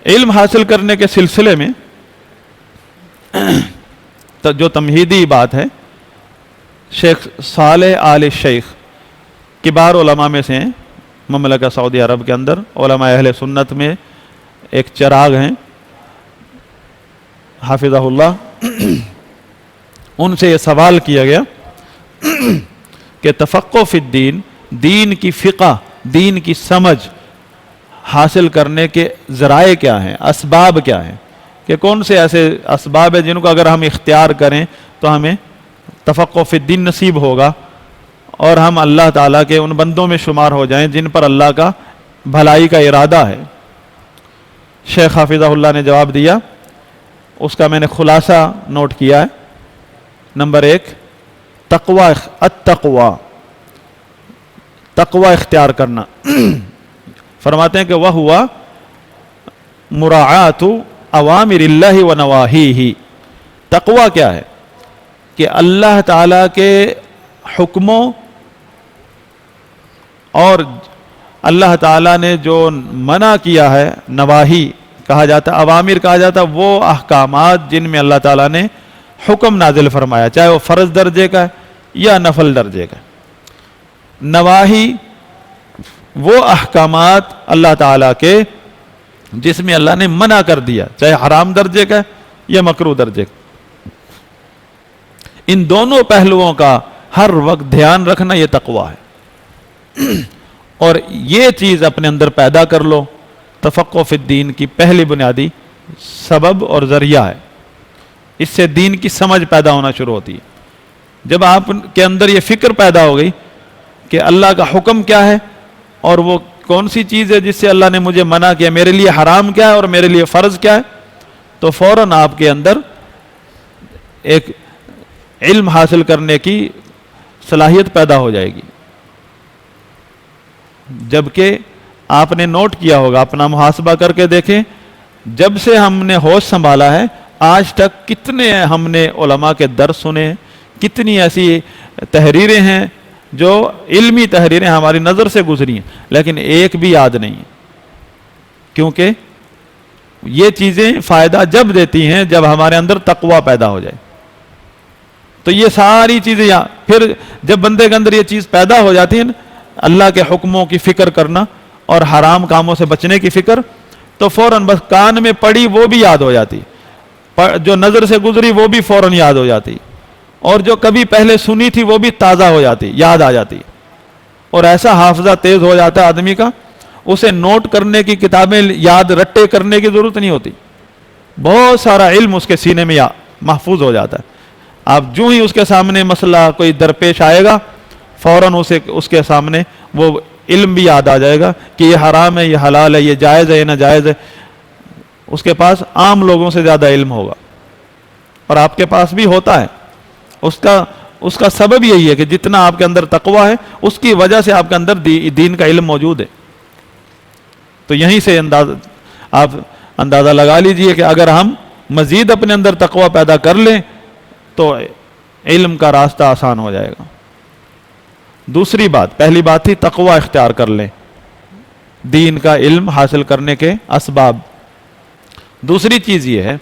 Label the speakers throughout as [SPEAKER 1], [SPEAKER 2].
[SPEAKER 1] علم حاصل کرنے کے سلسلے میں جو تمہیدی بات ہے، شیخ صالح آل شیخ کبار علماء میں سے ہیں، مملکہ سعودی عرب کے اندر علماء اہل سنت میں ایک چراغ ہیں حافظہ اللہ، ان سے یہ سوال کیا گیا کہ تفقہ فی الدین، دین کی فقہ، دین کی سمجھ حاصل کرنے کے ذرائع کیا ہیں، اسباب کیا ہیں، کہ کون سے ایسے اسباب ہیں جن کو اگر ہم اختیار کریں تو ہمیں تفقہ فی الدین نصیب ہوگا اور ہم اللہ تعالیٰ کے ان بندوں میں شمار ہو جائیں جن پر اللہ کا بھلائی کا ارادہ ہے۔ شیخ حافظہ اللہ نے جواب دیا، اس کا میں نے خلاصہ نوٹ کیا ہے۔ نمبر 1، التقوی، تقوی اختیار کرنا۔ فرماتے ہیں کہ وہ ہوا مراعات اوامر اللہ و نواہیہ۔ تقوی کیا ہے؟ کہ اللہ تعالیٰ کے حکموں اور اللہ تعالیٰ نے جو منع کیا ہے، نواہی کہا جاتا ہے، اوامر کہا جاتا ہے وہ احکامات جن میں اللہ تعالیٰ نے حکم نازل فرمایا، چاہے وہ فرض درجے کا ہے یا نفل درجے کا ہے۔ نواہی وہ احکامات اللہ تعالیٰ کے جس میں اللہ نے منع کر دیا، چاہے حرام درجے کا ہے یا مکروہ درجے کا۔ ان دونوں پہلوؤں کا ہر وقت دھیان رکھنا یہ تقویٰ ہے، اور یہ چیز اپنے اندر پیدا کر لو۔ تفقہ فی الدین کی پہلی بنیادی سبب اور ذریعہ ہے، اس سے دین کی سمجھ پیدا ہونا شروع ہوتی ہے۔ جب آپ کے اندر یہ فکر پیدا ہو گئی کہ اللہ کا حکم کیا ہے اور وہ کون سی چیز ہے جس سے اللہ نے مجھے منع کیا، میرے لیے حرام کیا ہے اور میرے لیے فرض کیا ہے، تو فوراً آپ کے اندر ایک علم حاصل کرنے کی صلاحیت پیدا ہو جائے گی۔ جبکہ آپ نے نوٹ کیا ہوگا، اپنا محاسبہ کر کے دیکھیں، جب سے ہم نے ہوش سنبھالا ہے آج تک کتنے ہم نے علماء کے درس سنے ہیں، کتنی ایسی تحریریں ہیں جو علمی تحریریں ہماری نظر سے گزری ہیں، لیکن ایک بھی یاد نہیں ہے۔ کیونکہ یہ چیزیں فائدہ جب دیتی ہیں جب ہمارے اندر تقویٰ پیدا ہو جائے۔ تو یہ ساری چیزیں پھر جب بندے کے اندر یہ چیز پیدا ہو جاتی ہے نا، اللہ کے حکموں کی فکر کرنا اور حرام کاموں سے بچنے کی فکر، تو فوراً بس کان میں پڑی وہ بھی یاد ہو جاتی، جو نظر سے گزری وہ بھی فوراً یاد ہو جاتی، اور جو کبھی پہلے سنی تھی وہ بھی تازہ ہو جاتی، یاد آ جاتی، اور ایسا حافظہ تیز ہو جاتا ہے آدمی کا، اسے نوٹ کرنے کی کتابیں یاد رٹے کرنے کی ضرورت نہیں ہوتی، بہت سارا علم اس کے سینے میں محفوظ ہو جاتا ہے۔ آپ جو ہی اس کے سامنے مسئلہ کوئی درپیش آئے گا، فوراً اس کے سامنے وہ علم بھی یاد آ جائے گا کہ یہ حرام ہے، یہ حلال ہے، یہ جائز ہے، یہ ناجائز ہے۔ اس کے پاس عام لوگوں سے زیادہ علم ہوگا، اور آپ کے پاس بھی ہوتا ہے۔ اس کا سبب یہی ہے کہ جتنا آپ کے اندر تقویٰ ہے اس کی وجہ سے آپ کے اندر دین کا علم موجود ہے۔ تو یہیں سے آپ اندازہ لگا لیجئے کہ اگر ہم مزید اپنے اندر تقویٰ پیدا کر لیں تو علم کا راستہ آسان ہو جائے گا۔ دوسری بات، پہلی بات تھی تقویٰ اختیار کر لیں، دین کا علم حاصل کرنے کے اسباب۔ دوسری چیز یہ ہے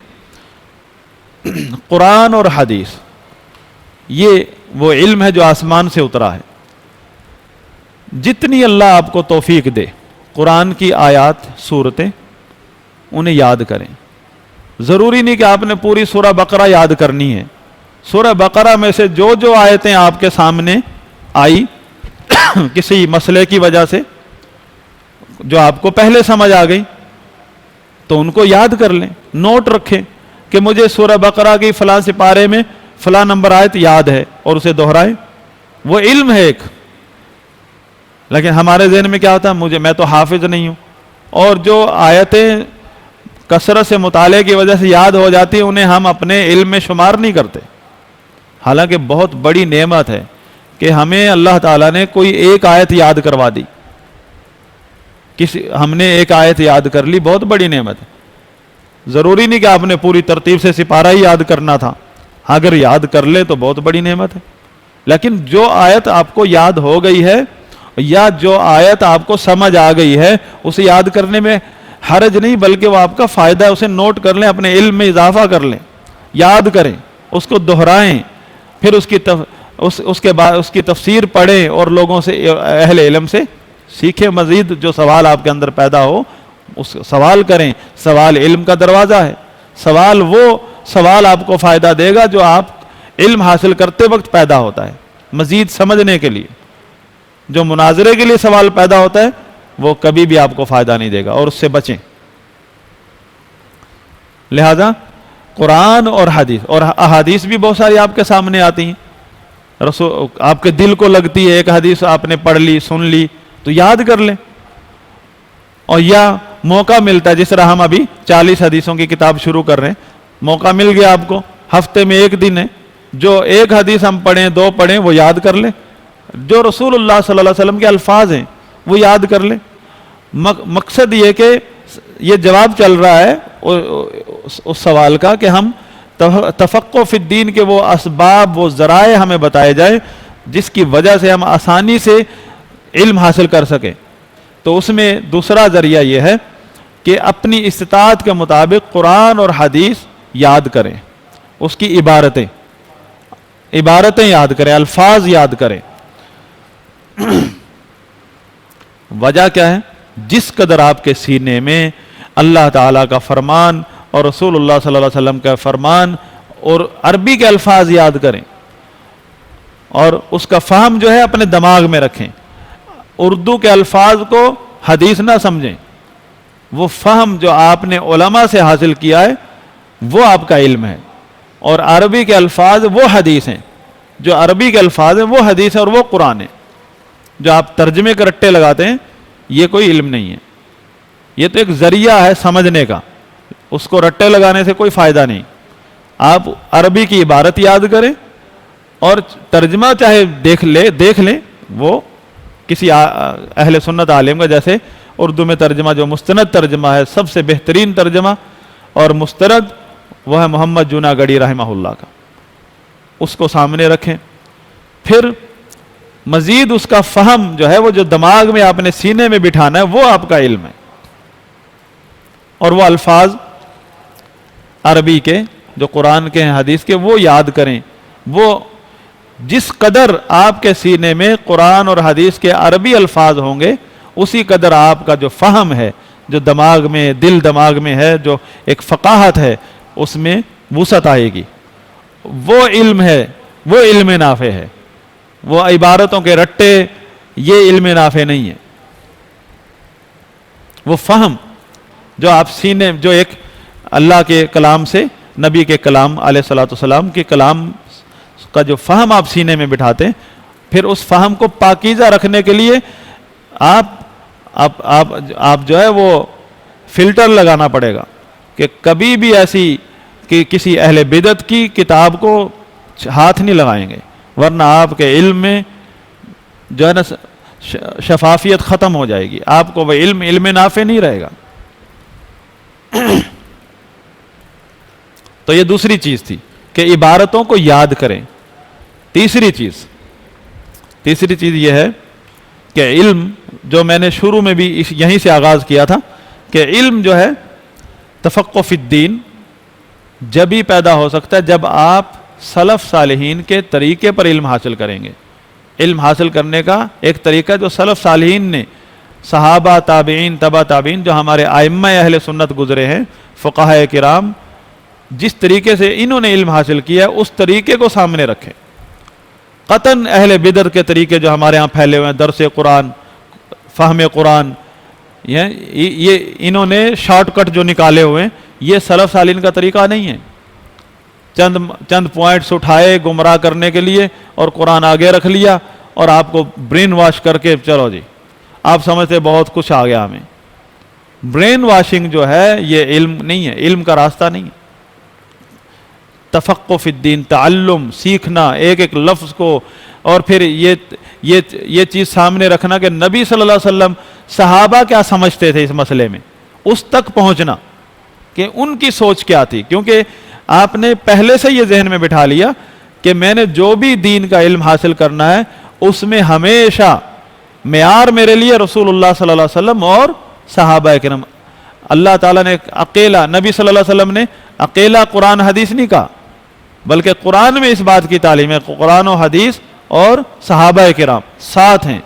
[SPEAKER 1] قرآن اور حدیث، یہ وہ علم ہے جو آسمان سے اترا ہے۔ جتنی اللہ آپ کو توفیق دے، قرآن کی آیات، سورتیں، انہیں یاد کریں۔ ضروری نہیں کہ آپ نے پوری سورہ بقرہ یاد کرنی ہے، سورہ بقرہ میں سے جو آیتیں آپ کے سامنے آئی کسی مسئلے کی وجہ سے، جو آپ کو پہلے سمجھ آ گئی، تو ان کو یاد کر لیں، نوٹ رکھیں کہ مجھے سورہ بقرہ کی فلاں سپارے میں فلاں نمبر آیت یاد ہے، اور اسے دہرائیں۔ وہ علم ہے ایک، لیکن ہمارے ذہن میں کیا ہوتا ہے، میں تو حافظ نہیں ہوں، اور جو آیتیں کثرت سے مطالعے کی وجہ سے یاد ہو جاتی ہیں انہیں ہم اپنے علم میں شمار نہیں کرتے۔ حالانکہ بہت بڑی نعمت ہے کہ ہمیں اللہ تعالیٰ نے کوئی ایک آیت یاد کروا دی، ہم نے ایک آیت یاد کر لی، بہت بڑی نعمت ہے۔ ضروری نہیں کہ آپ نے پوری ترتیب سے سپارہ ہی یاد کرنا تھا، اگر یاد کر لے تو بہت بڑی نعمت ہے۔ لیکن جو آیت آپ کو یاد ہو گئی ہے یا جو آیت آپ کو سمجھ آ گئی ہے، اسے یاد کرنے میں حرج نہیں بلکہ وہ آپ کا فائدہ ہے، اسے نوٹ کر لیں، اپنے علم میں اضافہ کر لیں، یاد کریں، اس کو دہرائیں، پھر اس کے بعد اس کی تفسیر پڑھیں اور لوگوں سے، اہل علم سے سیکھیں، مزید جو سوال آپ کے اندر پیدا ہو اس سوال کریں، سوال علم کا دروازہ ہے، سوال آپ کو فائدہ دے گا جو آپ علم حاصل کرتے وقت پیدا ہوتا ہے مزید سمجھنے کے لیے۔ جو مناظرے کے لیے سوال پیدا ہوتا ہے وہ کبھی بھی آپ کو فائدہ نہیں دے گا، اور اس سے بچیں۔ لہذا قرآن اور حدیث اور احادیث بھی بہت ساری آپ کے سامنے آتی ہیں، آپ کے دل کو لگتی ہے، ایک حدیث آپ نے پڑھ لی، سن لی تو یاد کر لیں، اور یا موقع ملتا ہے، جس طرح ہم ابھی 40 حدیثوں کی کتاب شروع کر رہے ہیں، موقع مل گیا آپ کو، ہفتے میں ایک دن ہے، جو ایک حدیث ہم پڑھیں، 2 پڑھیں، وہ یاد کر لیں، جو رسول اللہ صلی اللہ علیہ وسلم کے الفاظ ہیں وہ یاد کر لیں۔ مقصد یہ کہ یہ جواب چل رہا ہے اس سوال کا کہ ہم تفقہ فی الدین کے وہ اسباب، وہ ذرائع ہمیں بتائے جائے جس کی وجہ سے ہم آسانی سے علم حاصل کر سکیں۔ تو اس میں دوسرا ذریعہ یہ ہے کہ اپنی استطاعت کے مطابق قرآن اور حدیث یاد کریں، اس کی عبارتیں یاد کریں، الفاظ یاد کریں۔ وجہ کیا ہے؟ جس قدر آپ کے سینے میں اللہ تعالیٰ کا فرمان اور رسول اللہ صلی اللہ علیہ وسلم کا فرمان اور عربی کے الفاظ یاد کریں، اور اس کا فہم جو ہے اپنے دماغ میں رکھیں۔ اردو کے الفاظ کو حدیث نہ سمجھیں، وہ فہم جو آپ نے علماء سے حاصل کیا ہے وہ آپ کا علم ہے، اور عربی کے الفاظ وہ حدیث ہیں، جو عربی کے الفاظ ہیں وہ حدیث ہیں اور وہ قرآن ہے۔ جو آپ ترجمے کے رٹے لگاتے ہیں یہ کوئی علم نہیں ہے، یہ تو ایک ذریعہ ہے سمجھنے کا، اس کو رٹے لگانے سے کوئی فائدہ نہیں۔ آپ عربی کی عبارت یاد کریں اور ترجمہ چاہے دیکھ لیں، وہ کسی اہل سنت عالم کا، جیسے اردو میں ترجمہ جو مستند ترجمہ ہے، سب سے بہترین ترجمہ اور مستند، وہ ہے محمد جوناگڑھی رحمہ اللہ کا، اس کو سامنے رکھیں۔ پھر مزید اس کا فہم جو ہے، وہ جو دماغ میں آپ نے سینے میں بٹھانا ہے، وہ آپ کا علم ہے، اور وہ الفاظ عربی کے جو قرآن کے ہیں، حدیث کے، وہ یاد کریں۔ وہ جس قدر آپ کے سینے میں قرآن اور حدیث کے عربی الفاظ ہوں گے، اسی قدر آپ کا جو فہم ہے، جو دماغ میں، دماغ میں ہے، جو ایک فقاہت ہے، اس میں وسعت آئے گی۔ وہ علم ہے، وہ علم نافع ہے، وہ عبارتوں کے رٹے یہ علم نافع نہیں ہے۔ وہ فہم جو آپ سینے، جو ایک اللہ کے کلام سے، نبی کے کلام علیہ الصلوۃ والسلام کے کلام کا جو فہم آپ سینے میں بٹھاتے ہیں، پھر اس فہم کو پاکیزہ رکھنے کے لیے آپ جو ہے وہ فلٹر لگانا پڑے گا کہ کبھی بھی ایسی کہ کسی اہل بدعت کی کتاب کو ہاتھ نہیں لگائیں گے، ورنہ آپ کے علم میں جو ہے نا شفافیت ختم ہو جائے گی، آپ کو وہ علم نافع نہیں رہے گا۔ تو یہ دوسری چیز تھی کہ عبارتوں کو یاد کریں۔ تیسری چیز یہ ہے کہ علم، جو میں نے شروع میں بھی یہیں سے آغاز کیا تھا، کہ علم جو ہے تفقہ فی الدین جب ہی پیدا ہو سکتا ہے جب آپ سلف صالحین کے طریقے پر علم حاصل کریں گے۔ علم حاصل کرنے کا ایک طریقہ جو سلف صالحین نے، صحابہ، تابعین، تبع تابعین، جو ہمارے ائمہ اہل سنت گزرے ہیں، فقہاء کرام، جس طریقے سے انہوں نے علم حاصل کیا ہے اس طریقے کو سامنے رکھیں۔ قطعاً اہل بدعت کے طریقے جو ہمارے ہاں پھیلے ہوئے ہیں، درس قرآن، فہم قرآن، یہ انہوں نے شارٹ کٹ جو نکالے ہوئے ہیں، یہ سلف صالحین کا طریقہ نہیں ہے۔ چند پوائنٹس اٹھائے گمراہ کرنے کے لیے اور قرآن آگے رکھ لیا اور آپ کو برین واش کر کے چلو جی آپ سمجھتے بہت کچھ آ گیا ہمیں۔ برین واشنگ جو ہے یہ علم نہیں ہے، علم کا راستہ نہیں ہے۔ تفقہ فی الدین، تعلم، سیکھنا ایک ایک لفظ کو، اور پھر یہ چیز سامنے رکھنا کہ نبی صلی اللہ علیہ وسلم صحابہ کیا سمجھتے تھے اس مسئلے میں، اس تک پہنچنا کہ ان کی سوچ کیا تھی، کیونکہ آپ نے پہلے سے یہ ذہن میں بٹھا لیا کہ میں نے جو بھی دین کا علم حاصل کرنا ہے اس میں ہمیشہ معیار میرے لیے رسول اللہ صلی اللہ علیہ وسلم اور صحابہ کرام۔ اللہ تعالیٰ نے اکیلا، نبی صلی اللہ علیہ وسلم نے اکیلا قرآن حدیث نہیں کہا، بلکہ قرآن میں اس بات کی تعلیم ہے، قرآن و حدیث اور صحابہ کرام ساتھ ہیں،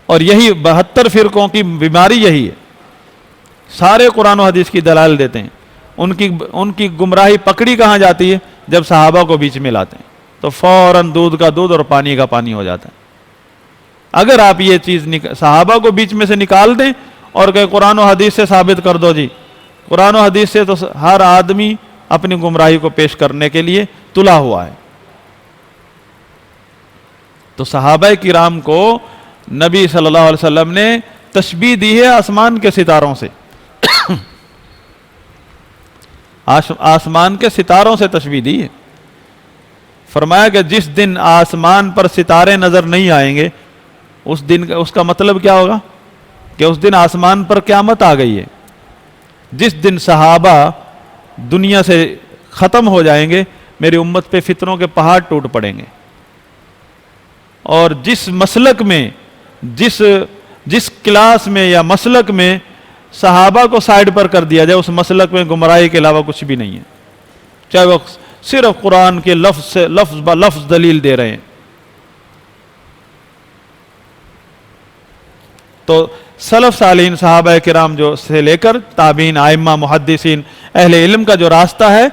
[SPEAKER 1] اور یہی 72 فرقوں کی بیماری یہی ہے، سارے قرآن و حدیث کی دلائل دیتے ہیں، ان کی گمراہی پکڑی کہاں جاتی ہے؟ جب صحابہ کو بیچ میں لاتے ہیں تو فوراً دودھ کا دودھ اور پانی کا پانی ہو جاتا ہے۔ اگر آپ یہ چیز صحابہ کو بیچ میں سے نکال دیں اور کہ قرآن و حدیث سے ثابت کر دو، جی قرآن و حدیث سے تو ہر آدمی اپنی گمراہی کو پیش کرنے کے لیے تلا ہوا ہے۔ تو صحابہ کرام کو نبی صلی اللہ علیہ وسلم نے تشبیہ دی ہے آسمان کے ستاروں سے، آسمان کے ستاروں سے تشبیہ دی ہے۔ فرمایا کہ جس دن آسمان پر ستارے نظر نہیں آئیں گے، اس دن اس کا مطلب کیا ہوگا؟ کہ اس دن آسمان پر قیامت آ گئی ہے۔ جس دن صحابہ دنیا سے ختم ہو جائیں گے، میری امت پہ فتنوں کے پہاڑ ٹوٹ پڑیں گے، اور جس مسلک میں، جس کلاس میں یا مسلک میں صحابہ کو سائیڈ پر کر دیا جائے، اس مسلک میں گمراہی کے علاوہ کچھ بھی نہیں ہے، چاہے وہ صرف قرآن کے لفظ سے لفظ با لفظ دلیل دے رہے ہیں۔ تو سلف صالحین صحابہ کرام جو سے لے کر تابعین، ائمہ، محدثین، اہل علم کا جو راستہ ہے،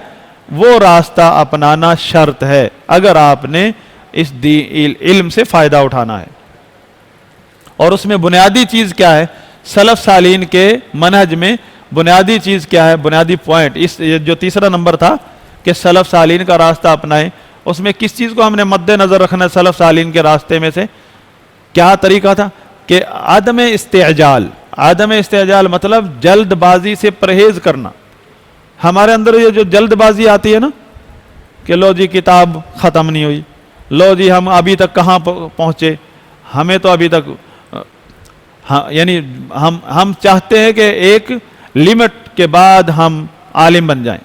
[SPEAKER 1] وہ راستہ اپنانا شرط ہے اگر آپ نے اس علم سے فائدہ اٹھانا ہے۔ اور اس میں بنیادی چیز کیا ہے؟ سلف صالحین کے منہج میں بنیادی چیز کیا ہے؟ بنیادی پوائنٹ، اس جو تیسرا نمبر تھا کہ سلف صالحین کا راستہ اپنائیں، اس میں کس چیز کو ہم نے مد نظر رکھنا ہے؟ سلف صالحین کے راستے میں سے کیا طریقہ تھا؟ کہ عدم استعجال۔ عدم استعجال مطلب جلد بازی سے پرہیز کرنا۔ ہمارے اندر یہ جو جلد بازی آتی ہے نا، کہ لو جی کتاب ختم نہیں ہوئی، لو جی ہم ابھی تک کہاں پہنچے، ہمیں تو ابھی تک، یعنی ہم چاہتے ہیں کہ ایک لمٹ کے بعد ہم عالم بن جائیں،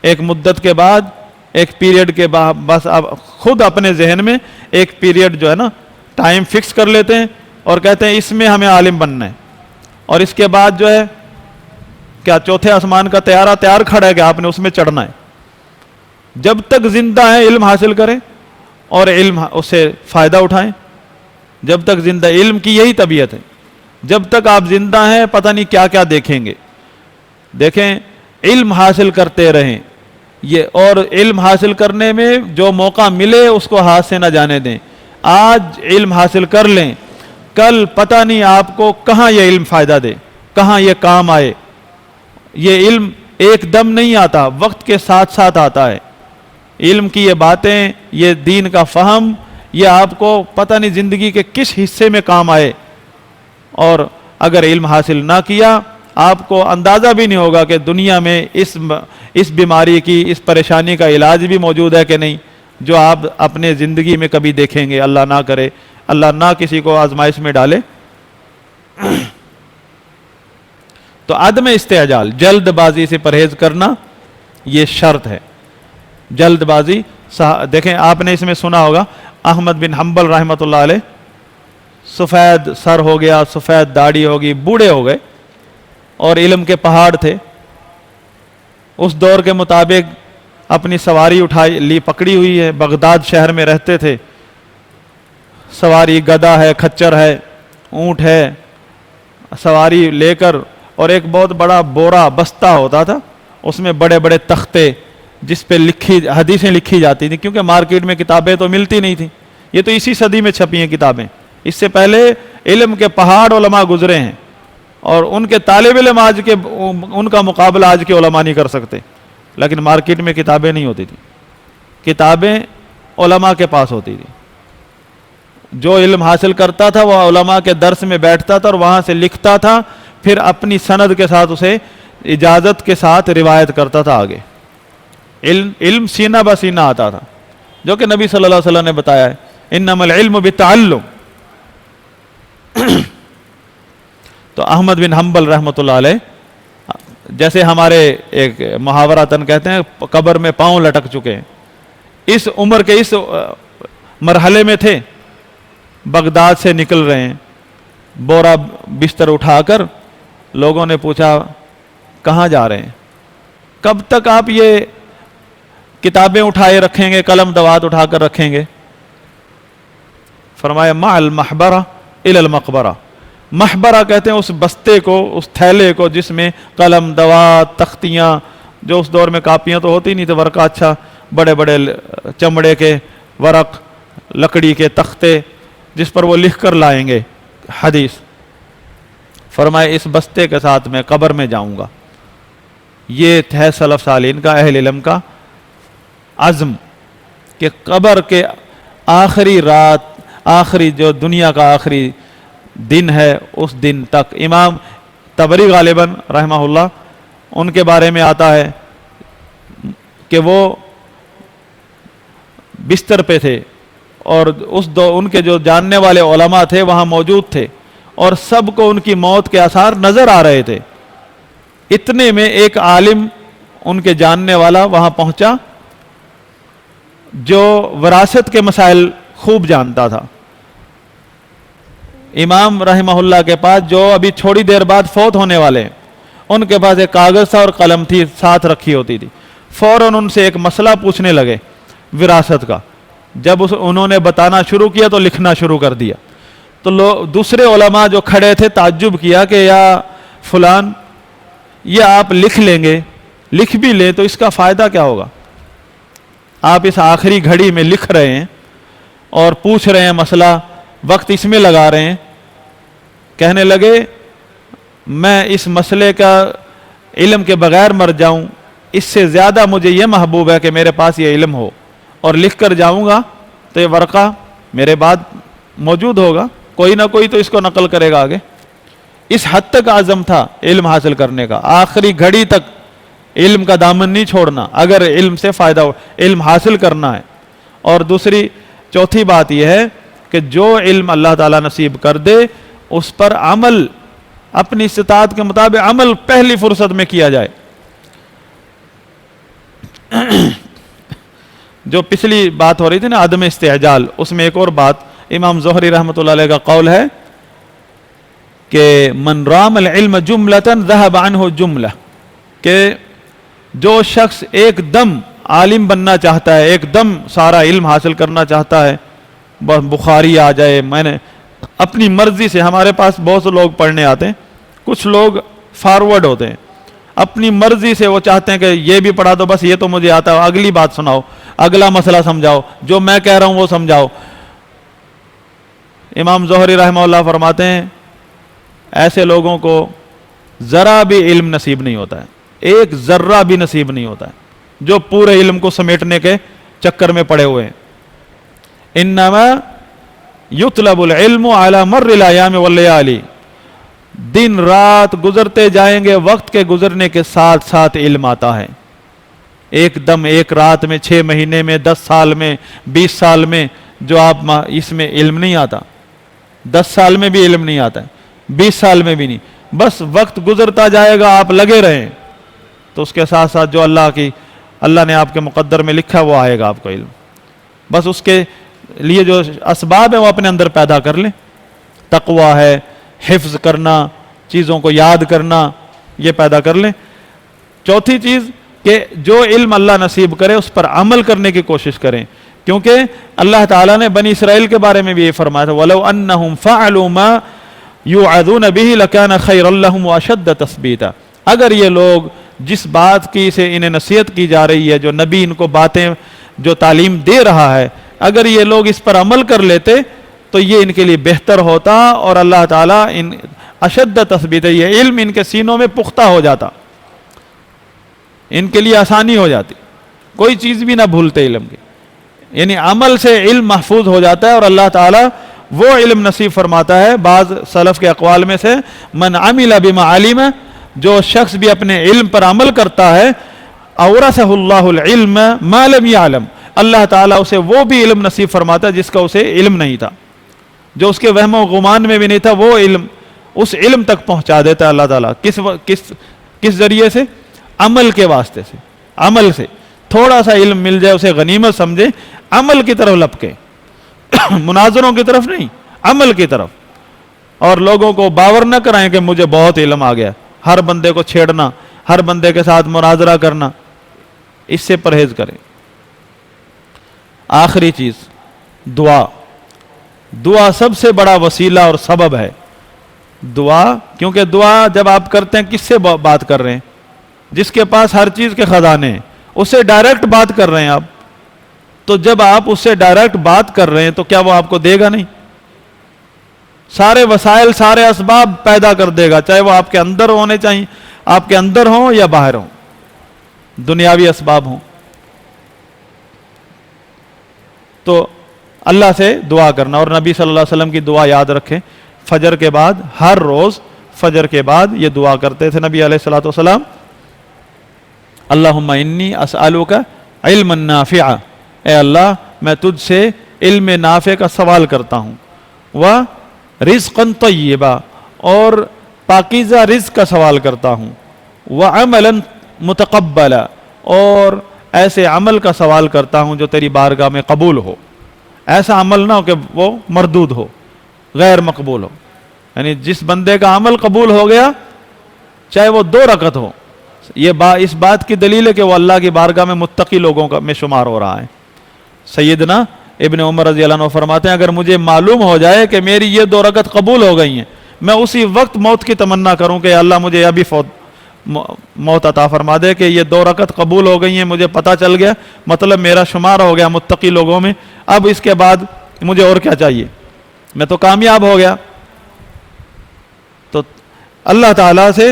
[SPEAKER 1] ایک مدت کے بعد، ایک پیریڈ کے بعد، بس اب خود اپنے ذہن میں ایک پیریڈ جو ہے نا ٹائم فکس کر لیتے ہیں اور کہتے ہیں اس میں ہمیں عالم بننا ہے، اور اس کے بعد جو ہے کیا چوتھے آسمان کا طیارہ تیار کھڑا ہے کہ آپ نے اس میں چڑھنا ہے۔ جب تک زندہ ہیں علم حاصل کریں اور علم اس سے فائدہ اٹھائیں، جب تک زندہ، علم کی یہی طبیعت ہے، جب تک آپ زندہ ہیں پتہ نہیں کیا کیا دیکھیں گے۔ دیکھیں، علم حاصل کرتے رہیں، یہ، اور علم حاصل کرنے میں جو موقع ملے اس کو ہاتھ سے نہ جانے دیں۔ آج علم حاصل کر لیں، کل پتہ نہیں آپ کو کہاں یہ علم فائدہ دے، کہاں یہ کام آئے۔ یہ علم ایک دم نہیں آتا، وقت کے ساتھ ساتھ آتا ہے۔ علم کی یہ باتیں، یہ دین کا فہم، یہ آپ کو پتہ نہیں زندگی کے کس حصے میں کام آئے، اور اگر علم حاصل نہ کیا آپ کو اندازہ بھی نہیں ہوگا کہ دنیا میں اس بیماری کی، اس پریشانی کا علاج بھی موجود ہے کہ نہیں، جو آپ اپنے زندگی میں کبھی دیکھیں گے۔ اللہ نہ کرے، اللہ نہ کسی کو آزمائش میں ڈالے۔ تو عدم استعجال، جلد بازی سے پرہیز کرنا، یہ شرط ہے۔ جلد بازی، دیکھیں آپ نے اس میں سنا ہوگا احمد بن حنبل رحمۃ اللہ علیہ، سفید سر ہو گیا، سفید داڑھی ہوگی، بوڑھے ہو گئے، اور علم کے پہاڑ تھے۔ اس دور کے مطابق اپنی سواری پکڑی ہوئی ہے، بغداد شہر میں رہتے تھے، سواری گدھا ہے، کھچر ہے، اونٹ ہے، سواری لے کر، اور ایک بہت بڑا بورا بستہ ہوتا تھا، اس میں بڑے بڑے تختے جس پہ حدیثیں لکھی جاتی تھیں، کیونکہ مارکیٹ میں کتابیں تو ملتی نہیں تھیں، یہ تو اسی صدی میں چھپی ہیں کتابیں۔ اس سے پہلے علم کے پہاڑ علماء گزرے ہیں، اور ان کے طالب علم آج کے، ان کا مقابلہ آج کے علماء نہیں کر سکتے، لیکن مارکیٹ میں کتابیں نہیں ہوتی تھیں، کتابیں علماء کے پاس ہوتی تھیں۔ جو علم حاصل کرتا تھا وہ علماء کے درس میں بیٹھتا تھا اور وہاں سے لکھتا تھا، پھر اپنی سند کے ساتھ اسے اجازت کے ساتھ روایت کرتا تھا آگے۔ علم سینہ بہ سینہ آتا تھا، جو کہ نبی صلی اللہ علیہ وسلم نے بتایا ہے، انما العلم بالتعلم۔ تو احمد بن حنبل رحمۃ اللہ علیہ، جیسے ہمارے ایک محاوراتن کہتے ہیں، قبر میں پاؤں لٹک چکے ہیں، اس عمر کے اس مرحلے میں تھے، بغداد سے نکل رہے ہیں، بورا بستر اٹھا کر لوگوں نے پوچھا کہاں جا رہے ہیں، کب تک آپ یہ کتابیں اٹھائے رکھیں گے، قلم دوات اٹھا کر رکھیں گے؟ فرمایا مع المحبرہ الی المقبرہ. محبرہ کہتے ہیں اس بستے کو، اس تھیلے کو جس میں قلم دوات تختیاں، جو اس دور میں کاپیاں تو ہوتی نہیں تھے، ورقہ اچھا، بڑے بڑے چمڑے کے ورق، لکڑی کے تختے جس پر وہ لکھ کر لائیں گے حدیث. فرمایا اس بستے کے ساتھ میں قبر میں جاؤں گا. یہ ہے سلف صالحین کا، اہل علم کا عزم کہ قبر کے آخری رات، آخری جو دنیا کا آخری دن ہے اس دن تک. امام طبری غالباً رحمہ اللہ، ان کے بارے میں آتا ہے کہ وہ بستر پہ تھے اور ان کے جو جاننے والے علماء تھے وہاں موجود تھے اور سب کو ان کی موت کے آثار نظر آ رہے تھے. اتنے میں ایک عالم ان کے جاننے والا وہاں پہنچا جو وراثت کے مسائل خوب جانتا تھا. امام رحمہ اللہ کے پاس، جو ابھی تھوڑی دیر بعد فوت ہونے والے ہیں، ان کے پاس ایک کاغذ تھا اور قلم تھی ساتھ رکھی ہوتی تھی. فوراً ان سے ایک مسئلہ پوچھنے لگے وراثت کا. جب انہوں نے بتانا شروع کیا تو لکھنا شروع کر دیا. تو دوسرے علماء جو کھڑے تھے تعجب کیا کہ یا فلان، یہ آپ لکھ لیں گے، لکھ بھی لیں تو اس کا فائدہ کیا ہوگا؟ آپ اس آخری گھڑی میں لکھ رہے ہیں اور پوچھ رہے ہیں مسئلہ، وقت اس میں لگا رہے ہیں. کہنے لگے میں اس مسئلے کا علم کے بغیر مر جاؤں، اس سے زیادہ مجھے یہ محبوب ہے کہ میرے پاس یہ علم ہو، اور لکھ کر جاؤں گا تو یہ ورقہ میرے بعد موجود ہوگا، کوئی نہ کوئی تو اس کو نقل کرے گا آگے. اس حد تک عزم تھا علم حاصل کرنے کا، آخری گھڑی تک علم کا دامن نہیں چھوڑنا اگر علم سے فائدہ ہو، علم حاصل کرنا ہے. اور دوسری چوتھی بات یہ ہے کہ جو علم اللہ تعالیٰ نصیب کر دے اس پر عمل، اپنی استطاعت کے مطابق عمل پہلی فرصت میں کیا جائے. جو پچھلی بات ہو رہی تھی نا عدم استعجال، اس میں ایک اور بات امام زہری رحمۃ اللہ علیہ کا قول ہے کہ من رام العلم جملۃ ذهب عنہ جملہ، کہ جو شخص ایک دم عالم بننا چاہتا ہے، ایک دم سارا علم حاصل کرنا چاہتا ہے، بخاری آ جائے، میں نے اپنی مرضی سے، ہمارے پاس بہت سے لوگ پڑھنے آتے ہیں، کچھ لوگ فارورڈ ہوتے ہیں، اپنی مرضی سے وہ چاہتے ہیں کہ یہ بھی پڑھا دو، بس یہ تو مجھے آتا ہے، اگلی بات سناؤ، اگلا مسئلہ سمجھاؤ، جو میں کہہ رہا ہوں وہ سمجھاؤ. امام زہری رحمہ اللہ فرماتے ہیں ایسے لوگوں کو ذرا بھی علم نصیب نہیں ہوتا ہے، ایک ذرہ بھی نصیب نہیں ہوتا ہے، جو پورے علم کو سمیٹنے کے چکر میں پڑے ہوئے ہیں. انما یطلب العلم علی مر الایام واللیالی، دن رات گزرتے جائیں گے، وقت کے گزرنے کے ساتھ ساتھ علم آتا ہے. ایک دم ایک رات میں، 6 مہینے میں، 10 سال میں، 20 سال میں جو آپ اس میں علم نہیں آتا. 10 سال میں بھی علم نہیں آتا ہے، 20 سال میں بھی نہیں. بس وقت گزرتا جائے گا، آپ لگے رہیں تو اس کے ساتھ ساتھ جو اللہ نے آپ کے مقدر میں لکھا وہ آئے گا آپ کو علم. بس اس کے لیے جو اسباب ہیں وہ اپنے اندر پیدا کر لیں. تقوی ہے، حفظ کرنا، چیزوں کو یاد کرنا، یہ پیدا کر لیں. چوتھی چیز کہ جو علم اللہ نصیب کرے اس پر عمل کرنے کی کوشش کریں، کیونکہ اللہ تعالیٰ نے بنی اسرائیل کے بارے میں بھی یہ فرمایا تھا وَلَوْ أَنَّهُمْ فَعَلُوا مَا يُوعَظُونَ بِهِ لَكَانَ خَيْرًا لَهُمْ وَأَشَدَّ تَثْبِيتًا. اگر یہ لوگ جس بات کی سے انہیں نصیحت کی جا رہی ہے، جو نبی ان کو باتیں جو تعلیم دے رہا ہے، اگر یہ لوگ اس پر عمل کر لیتے تو یہ ان کے لیے بہتر ہوتا اور اللہ تعالیٰ اشد تثبیت، یہ علم ان کے سینوں میں پختہ ہو جاتا، ان کے لیے آسانی ہو جاتی، کوئی چیز بھی نہ بھولتے علم کی. یعنی عمل سے علم محفوظ ہو جاتا ہے اور اللہ تعالیٰ وہ علم نصیب فرماتا ہے. بعض سلف کے اقوال میں سے من عمل بما علم، جو شخص بھی اپنے علم پر عمل کرتا ہے، اورثہ اللہ العلم ما لم یعلم، اللہ تعالیٰ اسے وہ بھی علم نصیب فرماتا ہے جس کا اسے علم نہیں تھا، جو اس کے وہم و گمان میں بھی نہیں تھا، وہ علم اس علم تک پہنچا دیتا ہے اللہ تعالیٰ. کس ذریعے سے؟ عمل کے واسطے سے. عمل سے تھوڑا سا علم مل جائے اسے غنیمت سمجھے، عمل کی طرف لپکے، مناظروں کی طرف نہیں، عمل کی طرف. اور لوگوں کو باور نہ کرائیں کہ مجھے بہت علم آ گیا، ہر بندے کو چھیڑنا، ہر بندے کے ساتھ مناظرہ کرنا، اس سے پرہیز کریں۔ آخری چیز دعا۔ دعا سب سے بڑا وسیلہ اور سبب ہے دعا، کیونکہ دعا جب آپ کرتے ہیں کس سے بات کر رہے ہیں؟ جس کے پاس ہر چیز کے خزانے ہیں، اس سے ڈائریکٹ بات کر رہے ہیں آپ۔ تو جب آپ اس سے ڈائریکٹ بات کر رہے ہیں تو کیا وہ آپ کو دے گا نہیں؟ سارے وسائل، سارے اسباب پیدا کر دے گا، چاہے وہ آپ کے اندر ہونے چاہیے، آپ کے اندر ہوں یا باہر ہوں، دنیاوی اسباب ہوں۔ تو اللہ سے دعا کرنا، اور نبی صلی اللہ علیہ وسلم کی دعا یاد رکھیں، فجر کے بعد، ہر روز فجر کے بعد یہ دعا کرتے تھے نبی علیہ الصلوۃ والسلام، اللہم انی اسألک علما نافعا، اے اللہ میں تجھ سے علم نافع کا سوال کرتا ہوں، ورزقا طیبا، اور پاکیزہ رزق کا سوال کرتا ہوں، وعملا متقبلا، اور ایسے عمل کا سوال کرتا ہوں جو تیری بارگاہ میں قبول ہو، ایسا عمل نہ ہو کہ وہ مردود ہو، غیر مقبول ہو، یعنی جس بندے کا عمل قبول ہو گیا چاہے وہ 2 رکعت ہو، یہ اس بات کی دلیل ہے کہ وہ اللہ کی بارگاہ میں متقی لوگوں میں شمار ہو رہا ہے۔ سیدنا ابن عمر رضی اللہ عنہ فرماتے ہیں اگر مجھے معلوم ہو جائے کہ میری یہ 2 رکعت قبول ہو گئی ہیں، میں اسی وقت موت کی تمنا کروں کہ اللہ مجھے ابھی موت عطا فرما دے کہ یہ 2 رکعت قبول ہو گئی ہیں، مجھے پتہ چل گیا، مطلب میرا شمار ہو گیا متقی لوگوں میں، اب اس کے بعد مجھے اور کیا چاہیے، میں تو کامیاب ہو گیا۔ تو اللہ تعالیٰ سے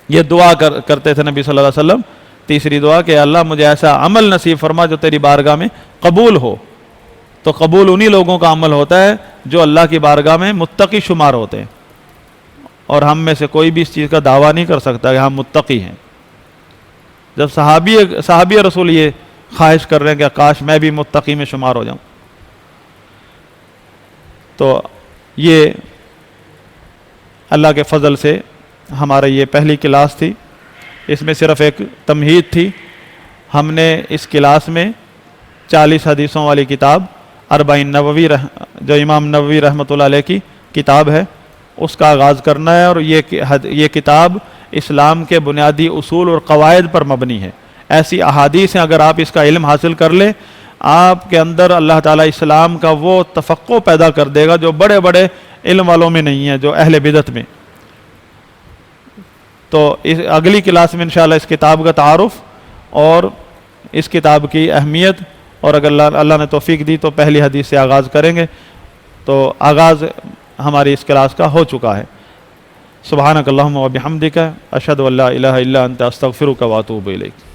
[SPEAKER 1] یہ دعا کرتے تھے نبی صلی اللہ علیہ وسلم، تیسری دعا کہ اللہ مجھے ایسا عمل نصیب فرما جو تیری بارگاہ میں قبول ہو۔ تو قبول انہی لوگوں کا عمل ہوتا ہے جو اللہ کی بارگاہ میں متقی شمار ہوتے ہیں، اور ہم میں سے کوئی بھی اس چیز کا دعویٰ نہیں کر سکتا کہ ہم متقی ہیں۔ جب صحابی رسول یہ خواہش کر رہے ہیں کہ کاش میں بھی متقی میں شمار ہو جاؤں۔ تو یہ اللہ کے فضل سے ہمارے یہ پہلی کلاس تھی، اس میں صرف ایک تمہید تھی۔ ہم نے اس کلاس میں 40 حدیثوں والی کتاب 40 نووی جو امام نووی رحمۃ اللہ علیہ کی کتاب ہے اس کا آغاز کرنا ہے، اور یہ کتاب اسلام کے بنیادی اصول اور قواعد پر مبنی ہے۔ ایسی احادیث ہیں، اگر آپ اس کا علم حاصل کر لیں آپ کے اندر اللہ تعالیٰ اسلام کا وہ تفقہ پیدا کر دے گا جو بڑے بڑے علم والوں میں نہیں ہے، جو اہل بدعت میں۔ تو اگلی کلاس میں انشاءاللہ اس کتاب کا تعارف اور اس کتاب کی اہمیت، اور اگر اللہ نے توفیق دی تو پہلی حدیث سے آغاز کریں گے۔ تو آغاز ہماری اس کلاس کا ہو چکا ہے۔ سبحانک اللہم و بحمدک، اشہد ان لا الہ الا انت، استغفرک و اتوب الیک۔